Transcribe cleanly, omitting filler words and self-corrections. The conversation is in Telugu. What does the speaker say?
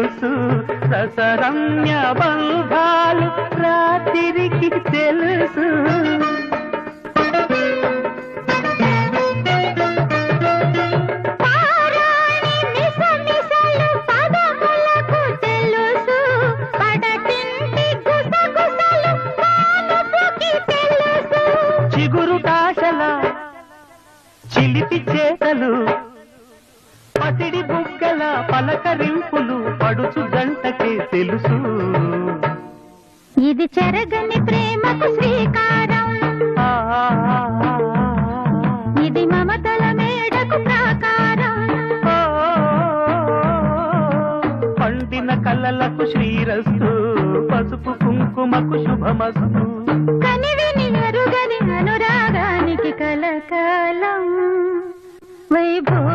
తెలుసు రసరమ్య బంధాలు రాత్రికి తెలుసు చిలిపి చేతలు పసిడి బుగ్గల పలకరింపులు పడుచు జంటకే తెలుసు ఇది చెరగని ప్రేమకు శ్రీకారం ఇది మమతల మేడకు ప్రాకారం పండిన కలలకు శ్రీరస్తు పసుపు కుంకుమకు శుభమస్తు కనివిని ఎరుగని అనురాగానికి కలకాలం వైభవ